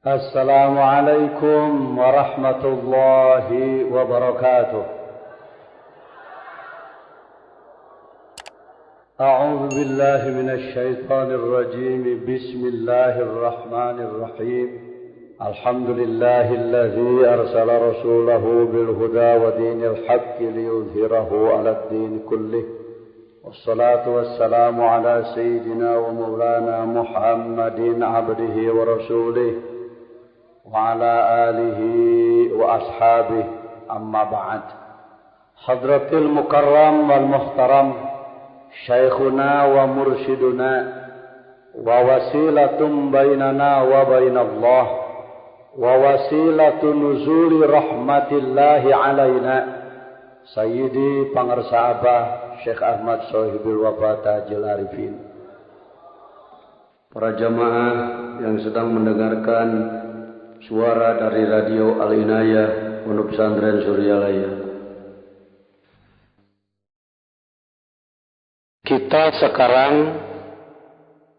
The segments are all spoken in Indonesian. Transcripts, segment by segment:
السلام عليكم ورحمة الله وبركاته. أعوذ بالله من الشيطان الرجيم. بسم الله الرحمن الرحيم. الحمد لله الذي أرسل رسوله بالهدى ودين الحق ليظهره على الدين كله، والصلاة والسلام على سيدنا ومولانا محمد عبده ورسوله وعلى آله وأصحابه. أما بعد. حضرة المكرم والمحترم شيخنا ومرشدنا ووسيلة بيننا وبين الله ووسيلة نزول رحمة الله علينا Sayyidi Pangarsa Abah Syekh Ahmad Sohibul Wafa Tajil Arifin. Para jamaah yang sedang mendengarkan suara dari radio Al-Inayah Pondok Pesantren Suryalaya. Kita sekarang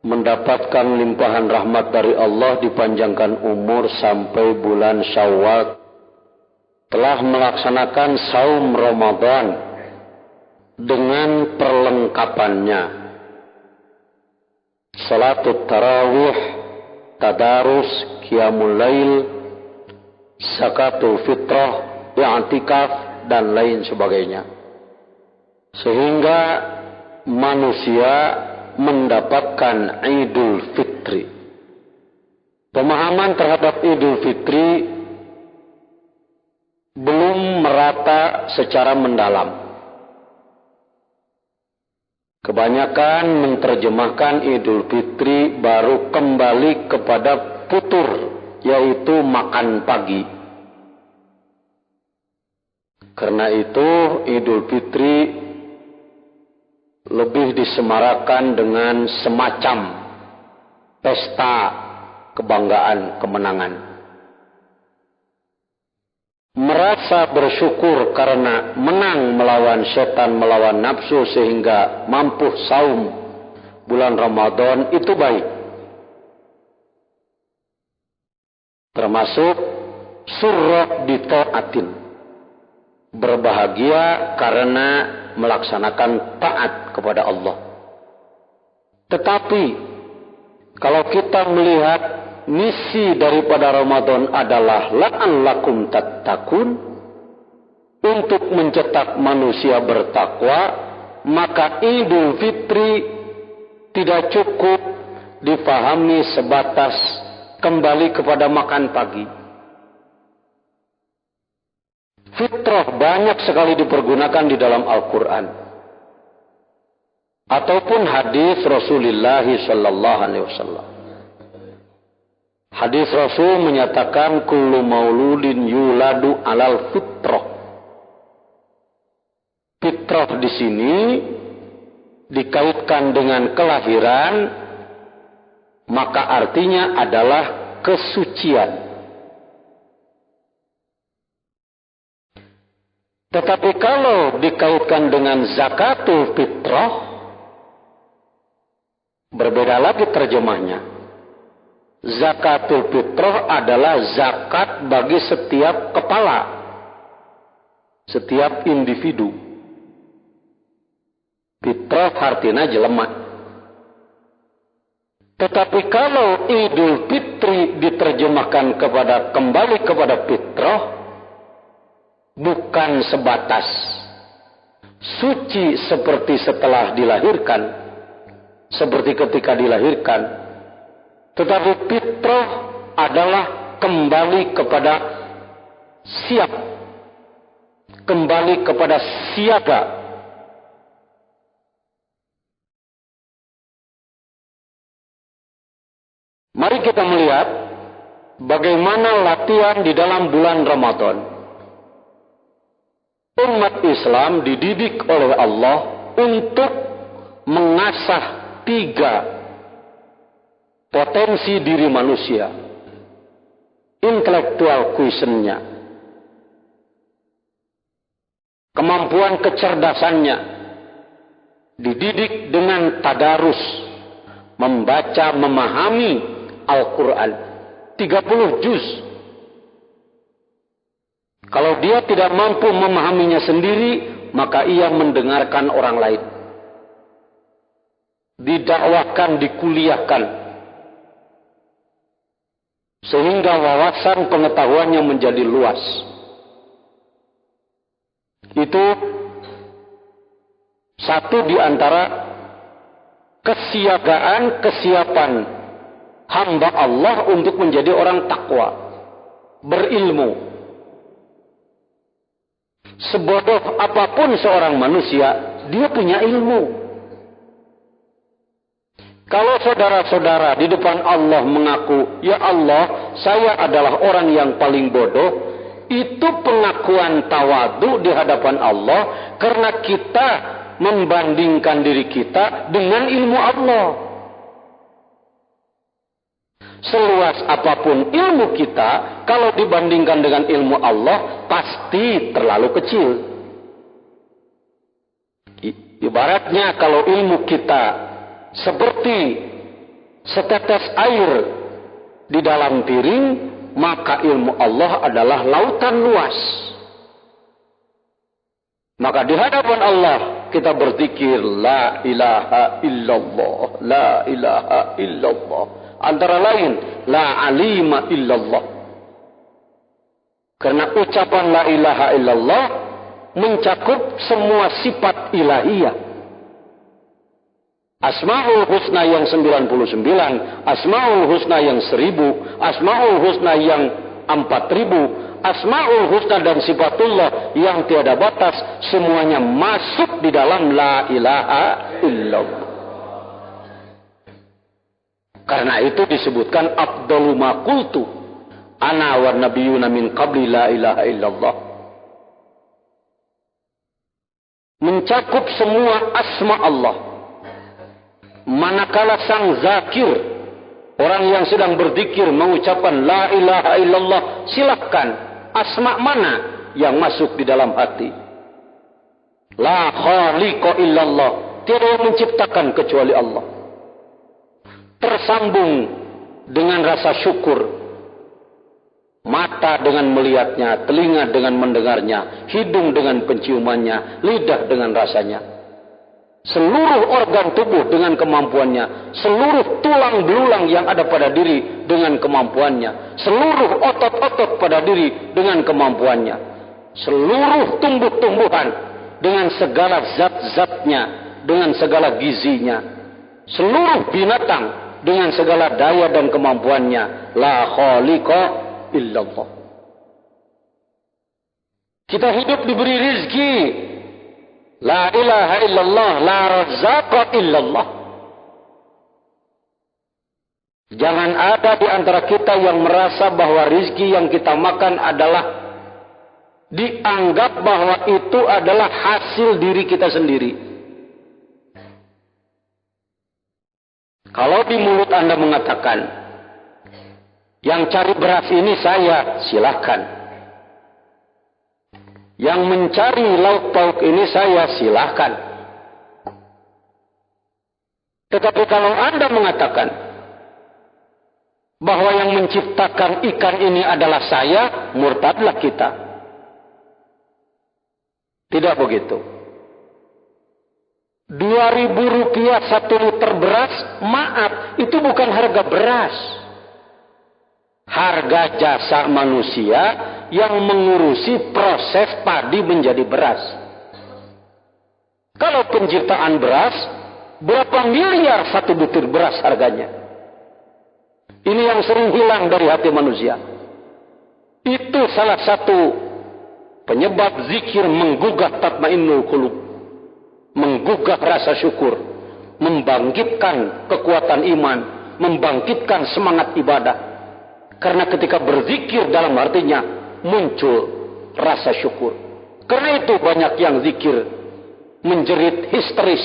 mendapatkan limpahan rahmat dari Allah, dipanjangkan umur sampai bulan Syawal, telah melaksanakan saum Ramadan dengan perlengkapannya. Salatul tarawih, tadarus, qiyamul lail, zakatul fitrah, i'tikaf dan lain sebagainya. Sehingga manusia mendapatkan Idul Fitri. Pemahaman terhadap Idul Fitri belum merata secara mendalam. Kebanyakan menerjemahkan Idul Fitri baru kembali kepada futur, yaitu makan pagi. Karena itu Idul Fitri lebih disemarakan dengan semacam pesta kebanggaan kemenangan. Merasa bersyukur karena menang melawan setan, melawan nafsu, sehingga mampu saum bulan Ramadan, itu baik. Termasuk surah di taatin, berbahagia karena melaksanakan taat kepada Allah. Tetapi kalau kita melihat misi daripada Ramadan adalah la'allakum tattaqun, untuk mencetak manusia bertakwa, maka Idul Fitri tidak cukup difahami sebatas kembali kepada makan pagi. Fitrah banyak sekali dipergunakan di dalam Al-Quran ataupun hadis Rasulullah sallallahu alaihi wasallam. Hadis Rasul menyatakan kullu mauludin yuladu alal fitrah. Fitrah di sini dikaitkan dengan kelahiran, maka artinya adalah kesucian. Tetapi kalau dikaitkan dengan zakatul fitrah, berbeda lagi terjemahnya. Zakatul fitrah adalah zakat bagi setiap kepala, setiap individu. Fitrah artinya jelema. Tetapi kalau Idul Fitri diterjemahkan kepada kembali kepada fitrah, bukan sebatas suci seperti setelah dilahirkan, seperti ketika dilahirkan, tetapi fitrah adalah kembali kepada siap, kembali kepada siaga. Mari kita melihat bagaimana latihan di dalam bulan Ramadan. Umat Islam dididik oleh Allah untuk mengasah 3 potensi diri manusia, intelektual quotientnya, kemampuan kecerdasannya, dididik dengan tadarus, membaca, memahami Al-Quran. 30 juz. Kalau dia tidak mampu memahaminya sendiri, maka ia mendengarkan orang lain. Didakwakan, dikuliahkan. Sehingga wawasan pengetahuannya menjadi luas. Itu satu di antara kesiapan hamba Allah untuk menjadi orang takwa, berilmu. Sebodoh apapun seorang manusia, dia punya ilmu. Kalau saudara-saudara di depan Allah mengaku, "Ya Allah, saya adalah orang yang paling bodoh," itu pengakuan tawadu di hadapan Allah karena kita membandingkan diri kita dengan ilmu Allah. Seluas apapun ilmu kita, kalau dibandingkan dengan ilmu Allah, pasti terlalu kecil. Ibaratnya kalau ilmu kita seperti setetes air di dalam piring, maka ilmu Allah adalah lautan luas. Maka di hadapan Allah kita berzikir, la ilaha illallah, la ilaha illallah. Antara lain, la alima illallah. Karena ucapan la ilaha illallah mencakup semua sifat ilahiyah. Asmaul husna yang 99, asmaul husna yang 1000, asmaul husna yang 4000, asmaul husna dan sifatullah yang tiada batas, semuanya masuk di dalam la ilaha illallah. Karena itu disebutkan afdalu ma qultu ana wa nabiyuna min qabli la ilaha illallah. Mencakup semua asma Allah. Manakala sang zakir, orang yang sedang berzikir mengucapkan la ilaha illallah, silakan asma mana yang masuk di dalam hati. La khaliqa illallah, tiada yang menciptakan kecuali Allah. Tersambung dengan rasa syukur, mata dengan melihatnya, telinga dengan mendengarnya, hidung dengan penciumannya, lidah dengan rasanya. Seluruh organ tubuh dengan kemampuannya, seluruh tulang belulang yang ada pada diri dengan kemampuannya, seluruh otot-otot pada diri dengan kemampuannya, seluruh tumbuh-tumbuhan dengan segala zat-zatnya, dengan segala gizinya, seluruh binatang dengan segala daya dan kemampuannya. La khaliqa illallah. Kita hidup diberi rizki. La ilaha illallah, la razzaqa illallah. Jangan ada di antara kita yang merasa bahwa rizki yang kita makan adalah dianggap bahwa itu adalah hasil diri kita sendiri. Kalau di mulut Anda mengatakan, yang cari beras ini saya, silakan. Yang mencari lauk pauk ini saya, silakan. Tetapi kalau Anda mengatakan bahwa yang menciptakan ikan ini adalah saya, murtadlah kita. Tidak begitu. 2.000 rupiah 1 liter beras, maaf, itu bukan harga beras. Harga jasa manusia yang mengurusi proses padi menjadi beras. Kalau penciptaan beras, berapa miliar 1 butir beras harganya? Ini yang sering hilang dari hati manusia. Itu salah satu penyebab zikir menggugah tatmainnul qulub, menggugah rasa syukur, membangkitkan kekuatan iman, membangkitkan semangat ibadah. Karena ketika berzikir dalam artinya muncul rasa syukur. Karena itu banyak yang zikir menjerit histeris,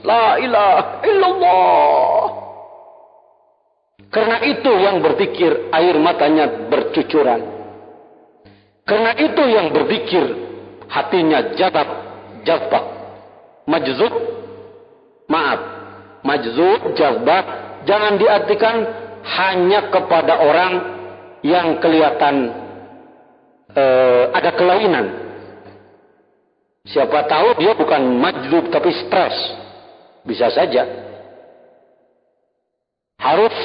la ilaha illallah. Karena itu yang berzikir air matanya bercucuran. Karena itu yang berzikir hatinya jazbah. Majzub, maaf, majzub, jazbah, jangan diartikan hanya kepada orang yang kelihatan ada kelainan. Siapa tahu dia bukan majlub tapi stres. Bisa saja. Harus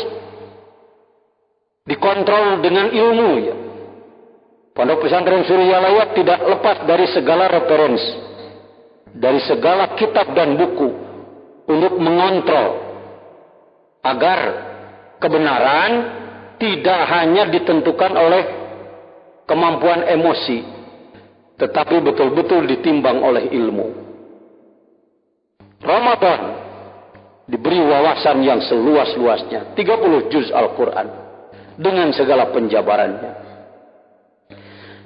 dikontrol dengan ilmu ya. Pondok Pesantren Suryalaya tidak lepas dari segala referensi, dari segala kitab dan buku untuk mengontrol agar kebenaran tidak hanya ditentukan oleh kemampuan emosi, tetapi betul-betul ditimbang oleh ilmu. Ramadan diberi wawasan yang seluas-luasnya, 30 juz Al-Quran dengan segala penjabarannya.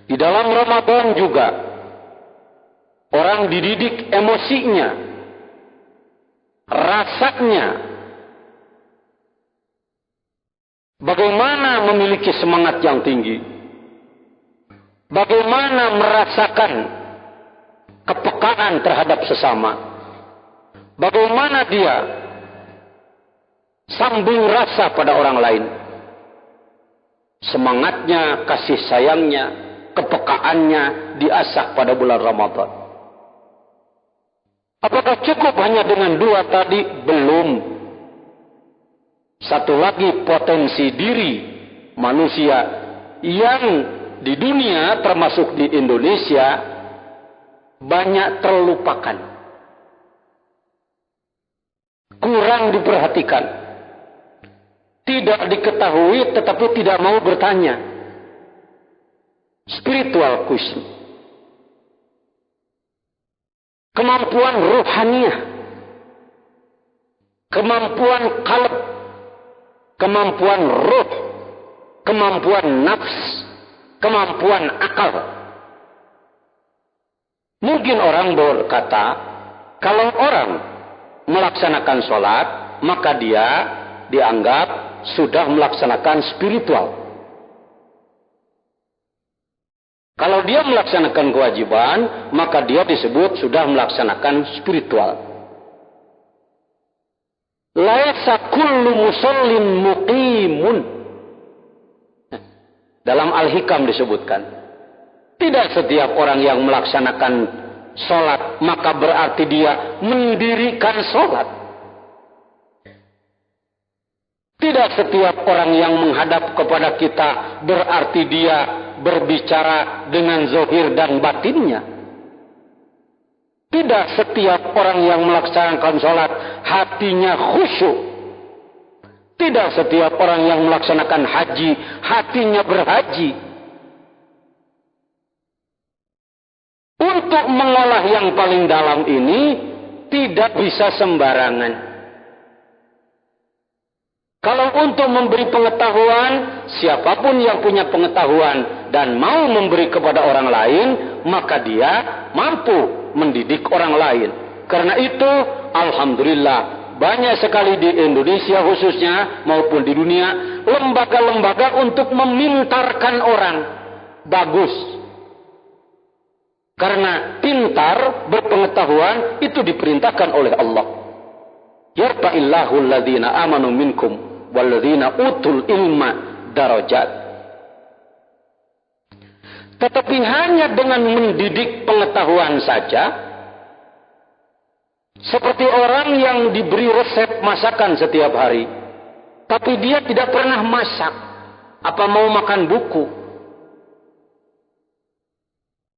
Di dalam Ramadan juga orang dididik emosinya, rasanya, bagaimana memiliki semangat yang tinggi, bagaimana merasakan kepekaan terhadap sesama, bagaimana dia sambung rasa pada orang lain, semangatnya, kasih sayangnya, kepekaannya diasah pada bulan Ramadan. Apakah cukup hanya dengan 2 tadi? Belum. Satu lagi, potensi diri manusia yang di dunia termasuk di Indonesia banyak terlupakan, kurang diperhatikan, tidak diketahui tetapi tidak mau bertanya. Spiritual question, kemampuan ruhaniah, kemampuan qalb, kemampuan ruh, kemampuan nafs, kemampuan akal. Mungkin orang berkata, kalau orang melaksanakan sholat, maka dia dianggap sudah melaksanakan spiritual. Kalau dia melaksanakan kewajiban, maka dia disebut sudah melaksanakan spiritual. Laisa kullu musallin muqimun. Dalam Al-Hikam disebutkan, tidak setiap orang yang melaksanakan sholat maka berarti dia mendirikan sholat. Tidak setiap orang yang menghadap kepada kita berarti dia berbicara dengan zahir dan batinnya. Tidak setiap orang yang melaksanakan sholat hatinya khusyuk. Tidak setiap orang yang melaksanakan haji hatinya berhaji. Untuk mengolah yang paling dalam ini tidak bisa sembarangan. Kalau untuk memberi pengetahuan, siapapun yang punya pengetahuan dan mau memberi kepada orang lain, maka dia mampu mendidik orang lain. Karena itu, alhamdulillah, banyak sekali di Indonesia khususnya maupun di dunia, lembaga-lembaga untuk memintarkan orang. Bagus. Karena pintar, berpengetahuan, itu diperintahkan oleh Allah. Yarfa'illahu alladhina amanu minkum walladzina utul ilma darajat. Tetapi hanya dengan mendidik pengetahuan saja, seperti orang yang diberi resep masakan setiap hari, tapi dia tidak pernah masak, apa mau makan buku?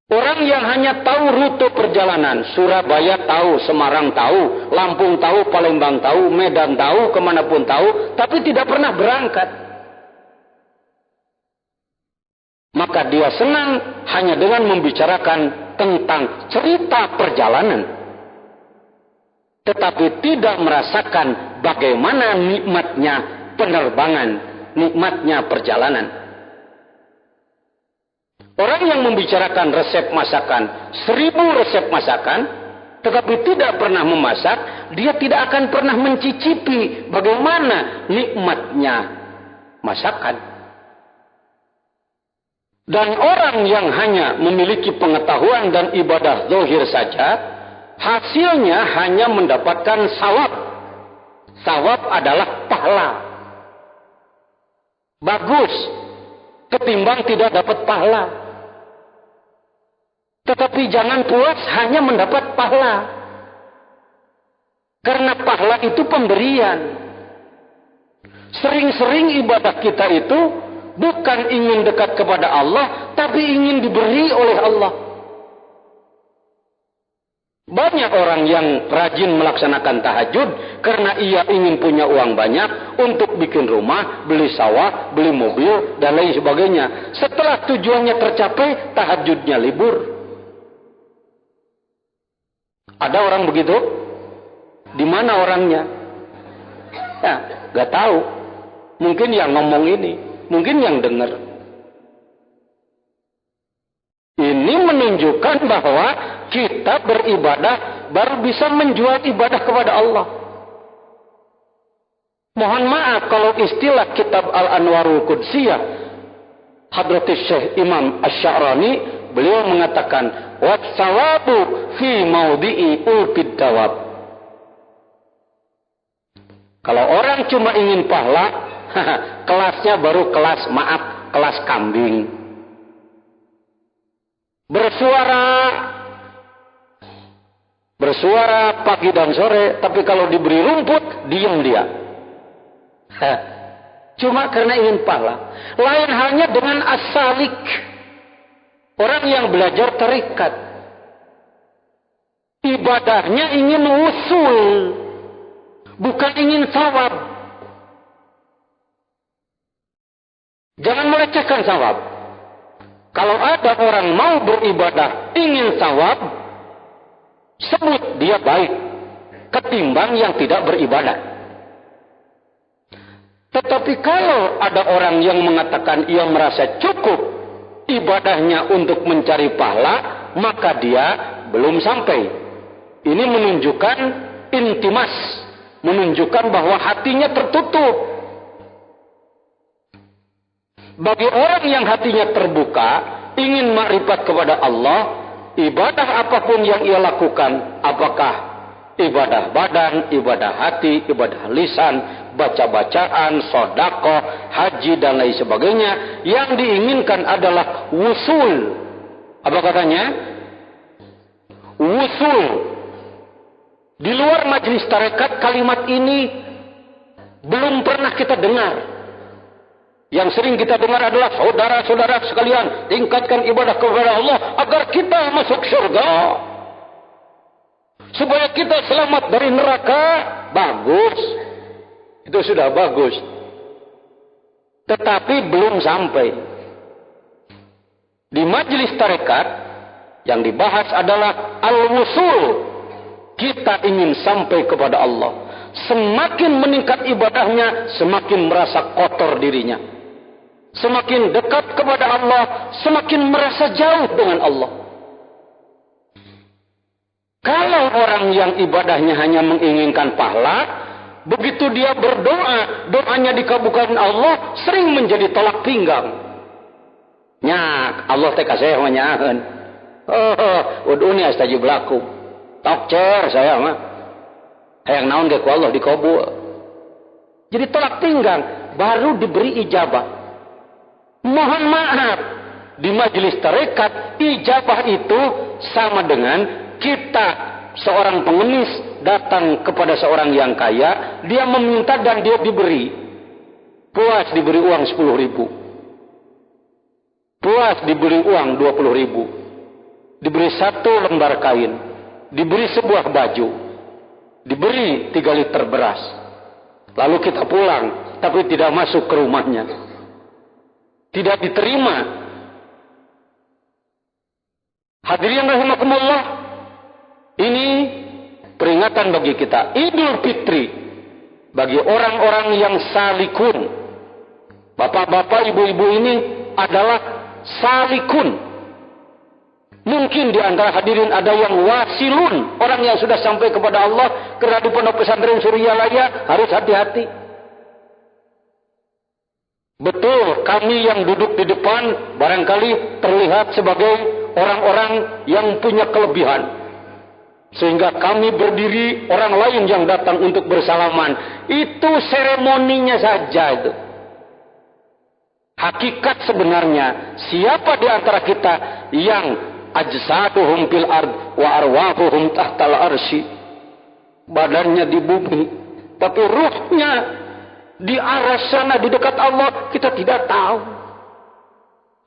Orang yang hanya tahu rute perjalanan, Surabaya tahu, Semarang tahu, Lampung tahu, Palembang tahu, Medan tahu, kemanapun tahu, tapi tidak pernah berangkat. Maka dia senang hanya dengan membicarakan tentang cerita perjalanan. Tetapi tidak merasakan bagaimana nikmatnya penerbangan, nikmatnya perjalanan. Orang yang membicarakan resep masakan, 1000 resep masakan, tetapi tidak pernah memasak, dia tidak akan pernah mencicipi bagaimana nikmatnya masakan. Dan orang yang hanya memiliki pengetahuan dan ibadah zahir saja, hasilnya hanya mendapatkan sawab. Sawab adalah pahala. Bagus. ketimbang tidak dapat pahala. Tetapi jangan puas hanya mendapat pahala. Karena pahala itu pemberian. Sering-sering ibadah kita itu bukan ingin dekat kepada Allah, tapi ingin diberi oleh Allah. Banyak orang yang rajin melaksanakan tahajud karena ia ingin punya uang banyak untuk bikin rumah, beli sawah, beli mobil, dan lain sebagainya. Setelah tujuannya tercapai, tahajudnya libur. Ada orang begitu? Di mana orangnya? Ya, gak tahu. Mungkin yang ngomong ini, mungkin yang dengar. Ini menunjukkan bahwa kita beribadah baru bisa menjual ibadah kepada Allah. Mohon maaf kalau istilah kitab Al-Anwarul Qudsiyah Hadratus Syekh Imam Asy-Sya'rani, beliau mengatakan was-sawabu fi maudhi'i ulqid dawab. Kalau orang cuma ingin pahala, kelasnya baru kelas kambing. Bersuara pagi dan sore, tapi kalau diberi rumput, diam dia. Cuma karena ingin pahala. Lain halnya dengan as-salik. Orang yang belajar tarikat. Ibadahnya ingin usul, bukan ingin sawab. Jangan melecehkan sawab. Kalau ada orang mau beribadah ingin sawab, sebut dia baik ketimbang yang tidak beribadah. Tetapi kalau ada orang yang mengatakan ia merasa cukup ibadahnya untuk mencari pahala, maka dia belum sampai. Ini menunjukkan intimas, menunjukkan bahwa hatinya tertutup. Bagi orang yang hatinya terbuka, ingin makrifat kepada Allah, ibadah apapun yang ia lakukan, apakah ibadah badan, ibadah hati, ibadah lisan, baca-bacaan, sedekah, haji dan lain sebagainya, yang diinginkan adalah wusul. Apa katanya? Wusul. Di luar majelis tarekat kalimat ini belum pernah kita dengar. Yang sering kita dengar adalah saudara-saudara sekalian, tingkatkan ibadah kepada Allah agar kita masuk surga. Supaya kita selamat dari neraka. Bagus. Itu sudah bagus. Tetapi belum sampai. Di majelis tarekat yang dibahas adalah al-wusul. Kita ingin sampai kepada Allah. Semakin meningkat ibadahnya, semakin merasa kotor dirinya. Semakin dekat kepada Allah, semakin merasa jauh dengan Allah. Kalau orang yang ibadahnya hanya menginginkan pahala, begitu dia berdoa, doanya dikabulkan Allah, sering menjadi tolak pinggang. Nyak, Allah teh kasih menyahan. Uduni astajib lakum. Tokcer saya mah. Hayang naon ge ku Allah dikabul. Jadi tolak pinggang, baru diberi ijabah. Mohon maaf, di majelis tarekat ijabah itu sama dengan kita seorang pengemis datang kepada seorang yang kaya, dia meminta dan dia diberi. Puas diberi uang 10.000. Puas diberi uang 20.000. Diberi 1 lembar kain, diberi sebuah baju, diberi 3 liter beras. Lalu kita pulang, tapi tidak masuk ke rumahnya. Tidak diterima. Hadirin rahimakumullah, ini peringatan bagi kita. Idul Fitri bagi orang-orang yang salikun. Bapak-bapak, ibu-ibu ini adalah salikun. Mungkin di antara hadirin ada yang wasilun, orang yang sudah sampai kepada Allah. Karena di Pondok Pesantren Suryalaya harus hati-hati. Betul, kami yang duduk di depan barangkali terlihat sebagai orang-orang yang punya kelebihan. Sehingga kami berdiri, orang lain yang datang untuk bersalaman. Itu seremoninya saja itu. Hakikat sebenarnya, siapa di antara kita yang ajsaduhum fil ard wa arwahuhum tahtal arsy, badannya di bumi tapi ruhnya di arah sana, di dekat Allah, kita tidak tahu.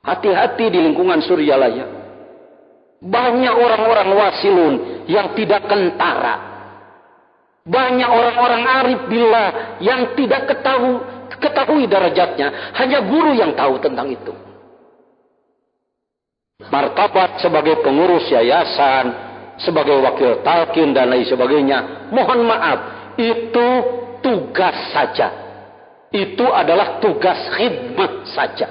Hati-hati di lingkungan Suryalaya. Banyak orang-orang wasilun yang tidak kentara. Banyak orang-orang arif billah yang tidak ketahui derajatnya. Hanya guru yang tahu tentang itu. Martabat sebagai pengurus yayasan, sebagai wakil talqin dan lain sebagainya, mohon maaf, itu tugas saja. Itu adalah tugas khidmat saja.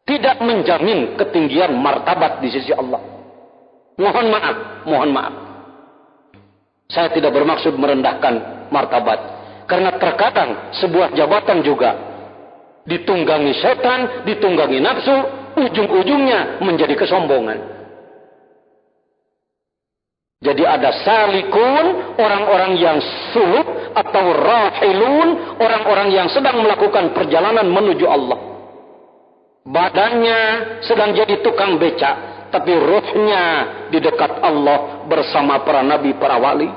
Tidak menjamin ketinggian martabat di sisi Allah. Mohon maaf, mohon maaf. Saya tidak bermaksud merendahkan martabat. Karena terkadang sebuah jabatan juga ditunggangi setan, ditunggangi nafsu, ujung-ujungnya menjadi kesombongan. Jadi ada salikun, orang-orang yang suluk, atau rahilun, orang-orang yang sedang melakukan perjalanan menuju Allah. Badannya sedang jadi tukang becak, tapi ruhnya di dekat Allah bersama para nabi, para wali.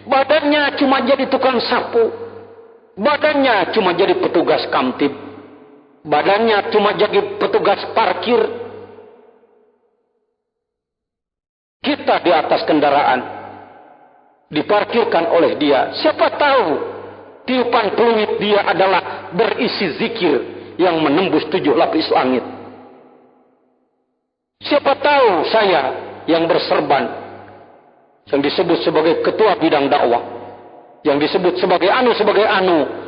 Badannya cuma jadi tukang sapu, badannya cuma jadi petugas kamtib, badannya cuma jadi petugas parkir. Kita di atas kendaraan diparkirkan oleh dia. Siapa tahu tiupan peluit dia adalah berisi zikir yang menembus 7 lapis langit. Siapa tahu saya yang berserban, yang disebut sebagai ketua bidang dakwah, yang disebut sebagai anu,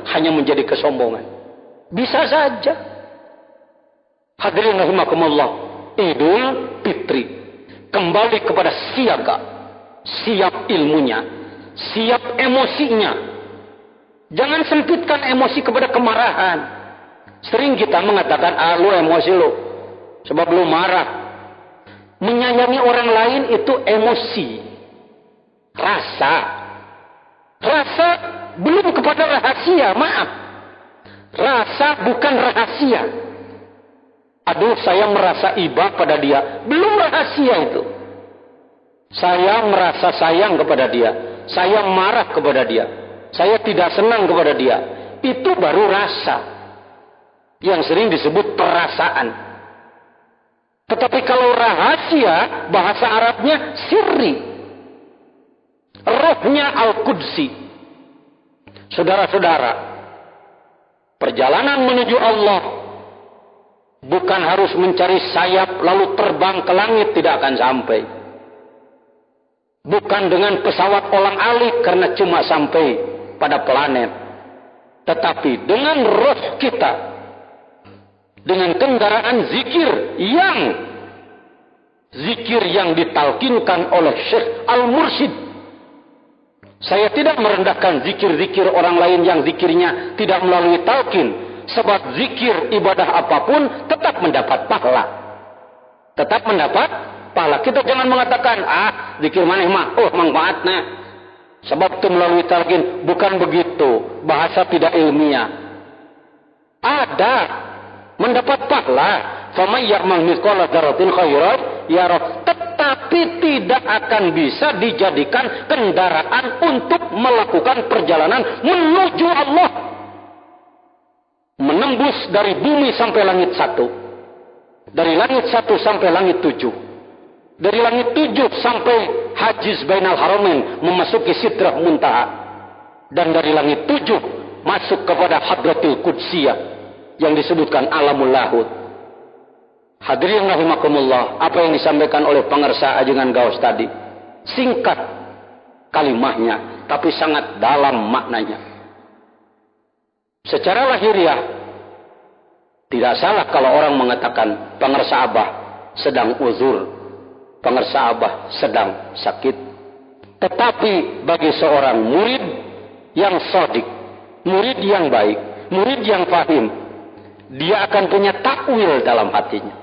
hanya menjadi kesombongan. Bisa saja. Hadirin rahimakumullah, Idul Fitri kembali kepada siaga, siap ilmunya, siap emosinya. Jangan sempitkan emosi kepada kemarahan. Sering kita mengatakan, lu emosi lu, sebab lu marah. Menyayangi orang lain itu emosi, rasa. Rasa belum kepada rahasia, maaf. Rasa bukan rahasia. Aduh, saya merasa iba pada dia. Belum rahasia itu. Saya merasa sayang kepada dia. Saya marah kepada dia. Saya tidak senang kepada dia. Itu baru rasa. Yang sering disebut perasaan. Tetapi kalau rahasia, bahasa Arabnya sirri. Rohnya Al-Qudsi. Saudara-saudara, perjalanan menuju Allah bukan harus mencari sayap lalu terbang ke langit, tidak akan sampai. Bukan dengan pesawat olang-alik karena cuma sampai pada planet. Tetapi dengan roh kita, dengan kendaraan zikir yang ditalkinkan oleh Syekh Al-Mursyid. Saya tidak merendahkan zikir-zikir orang lain yang zikirnya tidak melalui talqin. Sebab zikir ibadah apapun tetap mendapat pahala. Tetap mendapat pahala. Kita jangan mengatakan, zikir maneh mah, manfaatnya. Sebab itu melalui talqin. Bukan begitu. Bahasa tidak ilmiah. Ada. Mendapat pahala. Faman ya'mal mithqala dzarratin khairan yarah. Tetapi tidak akan bisa dijadikan kendaraan untuk melakukan perjalanan menuju Allah. Menembus dari bumi sampai langit 1. Dari langit 1 sampai langit 7. Dari langit 7 sampai Hajiz Bainal Haramain, memasuki Sidrah Muntaha. Dan dari langit 7 masuk kepada Hadratil Qudsiyah yang disebutkan Alamul Lahud. Hadirin rahimakumullah, apa yang disampaikan oleh pengersa Ajengan Gaos tadi singkat kalimahnya, tapi sangat dalam maknanya. Secara lahiriah tidak salah kalau orang mengatakan pengersa Abah sedang uzur, pengersa Abah sedang sakit. Tetapi bagi seorang murid yang shadiq, murid yang baik, murid yang fahim, dia akan punya takwil dalam hatinya.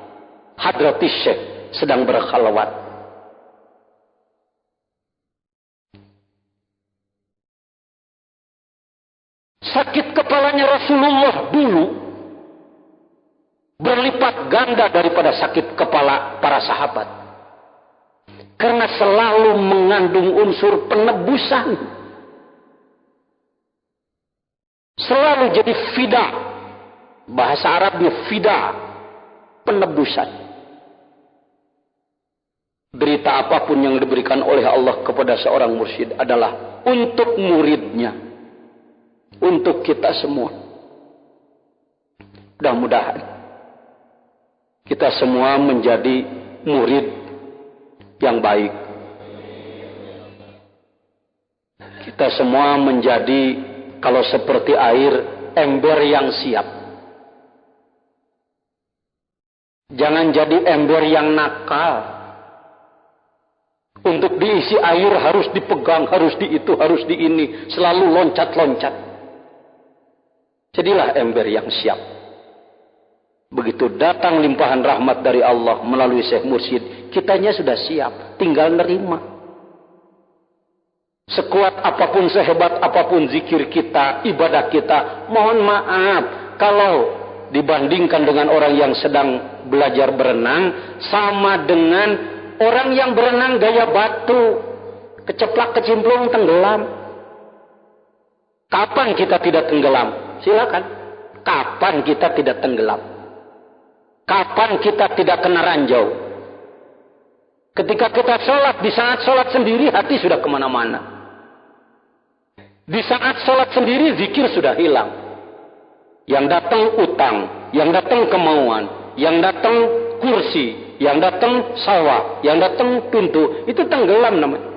Hadratis Syekh sedang berkhalwat. Sakit kepalanya Rasulullah dulu berlipat ganda daripada sakit kepala para sahabat. Karena selalu mengandung unsur penebusan. Selalu jadi fida. Bahasa Arabnya fida. Penebusan. Berita apapun yang diberikan oleh Allah kepada seorang mursyid adalah untuk muridnya. Untuk kita semua. Mudah-mudahan kita semua menjadi murid yang baik. Kita semua menjadi, kalau seperti air, ember yang siap. Jangan jadi ember yang nakal. Untuk diisi air harus dipegang, harus di itu, harus di ini. Selalu loncat-loncat. Jadilah ember yang siap. Begitu datang limpahan rahmat dari Allah melalui Syekh Mursyid, kitanya sudah siap, tinggal nerima. Sekuat apapun, sehebat apapun zikir kita, ibadah kita, mohon maaf kalau dibandingkan dengan orang yang sedang belajar berenang, sama dengan orang yang berenang gaya batu, keceplak kecimplung tenggelam. Kapan kita tidak tenggelam? Silakan. Kapan kita tidak tenggelam? Kapan kita tidak kena ranjau? Ketika kita sholat, di saat sholat sendiri hati sudah kemana-mana. Di saat sholat sendiri zikir sudah hilang. Yang datang utang, yang datang kemauan, yang datang kursi, yang datang sawah, yang datang pintu, itu tenggelam namanya.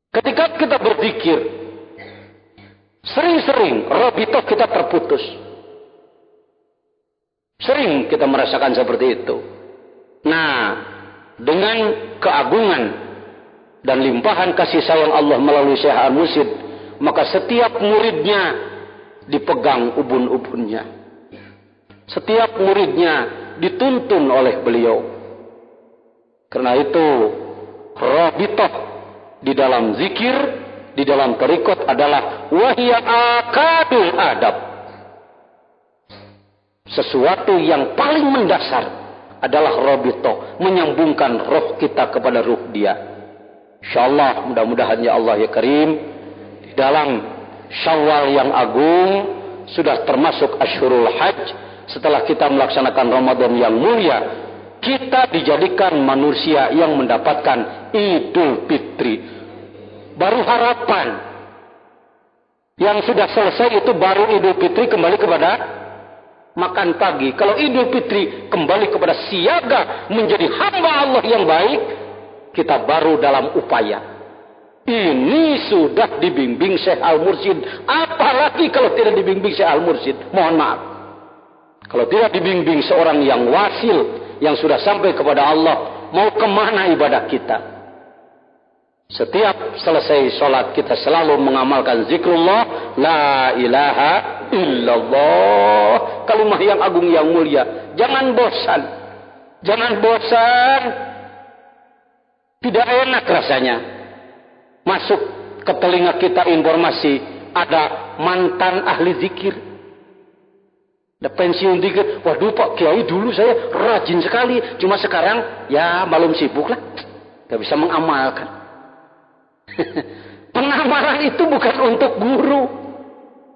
Ketika kita berzikir, sering-sering rabitoh kita terputus. Sering kita merasakan seperti itu. Nah, dengan keagungan dan limpahan kasih sayang Allah melalui Syekh Al-Mursyid, maka setiap muridnya dipegang ubun-ubunnya. Setiap muridnya dituntun oleh beliau. Karena itu, rabitoh di dalam zikir, di dalam tarikot adalah wahya akadul adab. Sesuatu yang paling mendasar adalah rabitoh, menyambungkan roh kita kepada ruh dia. Insyaallah, mudah-mudahan ya Allah ya Karim, di dalam Syawal yang agung sudah termasuk Asyhurul Hajj. Setelah kita melaksanakan Ramadan yang mulia, kita dijadikan manusia yang mendapatkan Idul Fitri. Baru harapan. Yang sudah selesai itu baru Idul Fitri kembali kepada makan pagi. Kalau Idul Fitri kembali kepada siaga menjadi hamba Allah yang baik, kita baru dalam upaya. Ini sudah dibimbing Syekh Al-Mursyid. Apalagi kalau tidak dibimbing Syekh Al-Mursyid. Mohon maaf. Kalau tidak dibimbing seorang yang wasil, yang sudah sampai kepada Allah, mau kemana ibadah kita? Setiap selesai sholat kita selalu mengamalkan zikrullah, la ilaha illallah, kalimat yang agung yang mulia. Jangan bosan. Jangan bosan. Tidak enak rasanya. Masuk ke telinga kita informasi ada mantan ahli zikir. Ada pensiun dikit. Waduh Pak Kiai, dulu saya rajin sekali. Cuma sekarang ya malum sibuk lah. Gak bisa mengamalkan. Pengamalan itu bukan untuk guru,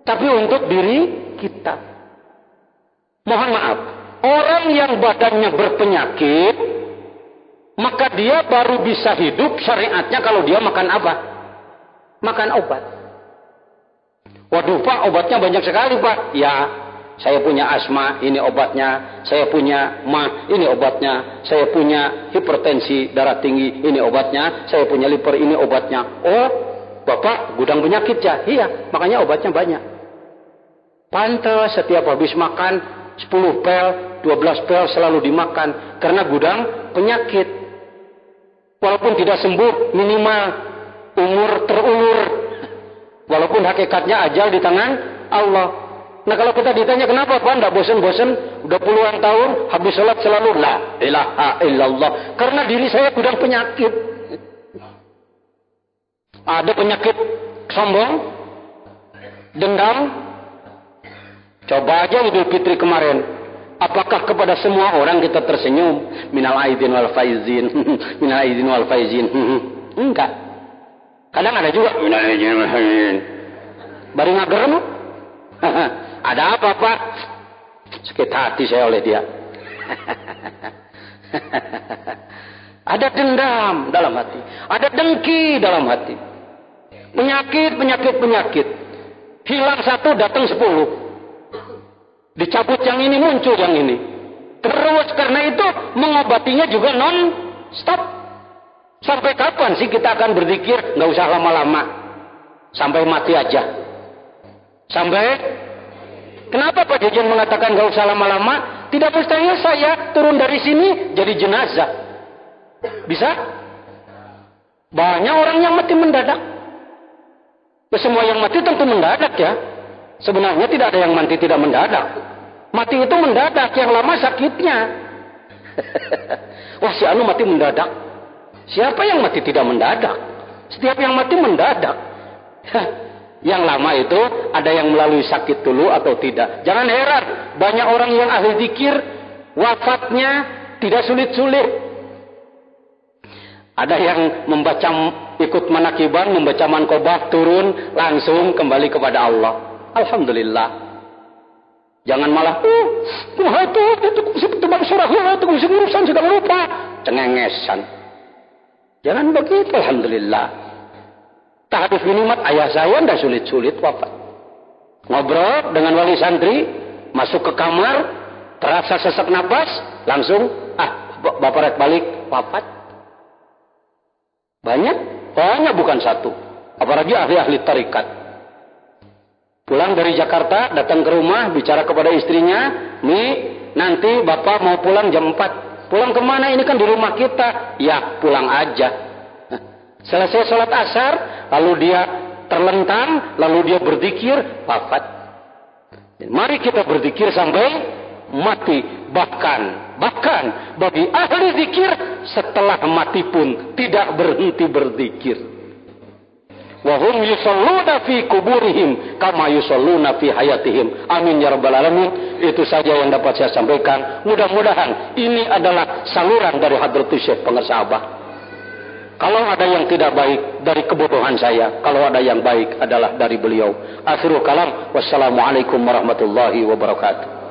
tapi untuk diri kita. Mohon maaf, orang yang badannya berpenyakit, maka dia baru bisa hidup syariatnya kalau dia makan apa? Makan obat. Waduh Pak, obatnya banyak sekali Pak. Ya, saya punya asma, ini obatnya. Saya punya mah, ini obatnya. Saya punya hipertensi darah tinggi, ini obatnya. Saya punya liver, ini obatnya. Oh, Bapak gudang penyakit ya? Iya, makanya obatnya banyak. Pantas setiap habis makan 10 pel, 12 pel selalu dimakan. Karena gudang penyakit. Walaupun tidak sembuh, minimal umur terulur. Walaupun hakikatnya ajal di tangan Allah. Nah kalau kita ditanya kenapa Pak tidak bosan-bosan, udah puluhan tahun habis sholat selalu la ilaha illallah. Karena diri saya gudang penyakit. Ada penyakit sombong, Dendam? Coba aja Idul Fitri kemarin. Apakah kepada semua orang kita tersenyum? Minal aidin wal faizin. Minal aidin wal faizin. Enggak. Kadang ada juga minal aidin wal faizin. Bari ngagerem. Ada apa Pak? Sakit hati saya oleh dia. Ada dendam dalam hati. Ada dengki dalam hati. Penyakit. Hilang satu, datang 10. Dicabut yang ini, muncul yang ini. Terus karena itu mengobatinya juga non-stop. Sampai kapan sih kita akan berzikir? Nggak usah lama-lama. Sampai mati aja. Sampai kenapa Pak Jajan mengatakan nggak usah lama-lama? Tidak mustahil saya turun dari sini jadi jenazah. Bisa? Banyak orang yang mati mendadak. Semua yang mati tentu mendadak ya. Sebenarnya tidak ada yang mati tidak mendadak. Mati itu mendadak, yang lama sakitnya. Wah, si anu mati mendadak. Siapa yang mati tidak mendadak? Setiap yang mati mendadak. Yang lama itu ada yang melalui sakit dulu atau tidak. Jangan heran, banyak orang yang ahli zikir wafatnya tidak sulit-sulit. Ada yang membaca ikut manakiban, membaca mankobah, turun langsung kembali kepada Allah. Alhamdulillah. Jangan malah itu tebak surah itu urusan sudah lupa, cengengesan. Jangan begitu. Alhamdulillah. Tahaduf nikmat ayah saya ndak sulit-sulit wafat. Ngobrol dengan wali santri, masuk ke kamar, terasa sesak napas, langsung bapak rek balik wafat. Banyak bukan satu. Apalagi ahli-ahli tarikat. Pulang dari Jakarta, datang ke rumah, bicara kepada istrinya, nih nanti bapak mau pulang jam 4. Pulang kemana? Ini kan di rumah kita. Ya, pulang aja. Selesai sholat asar, lalu dia terlentang, lalu dia berzikir, wafat. Mari kita berzikir sampai mati. Bahkan bagi ahli zikir setelah mati pun tidak berhenti berzikir. Wa hum yusalluna fi kuburihim kama yusalluna fi hayatihim. Amin ya rabbal alamin. Itu saja yang dapat saya sampaikan. Mudah-mudahan ini adalah saluran dari Hadratus Syekh Pengersabah. Kalau ada yang tidak baik dari kebodohan saya, kalau ada yang baik adalah dari beliau. Akhirul kalam, wassalamualaikum warahmatullahi wabarakatuh.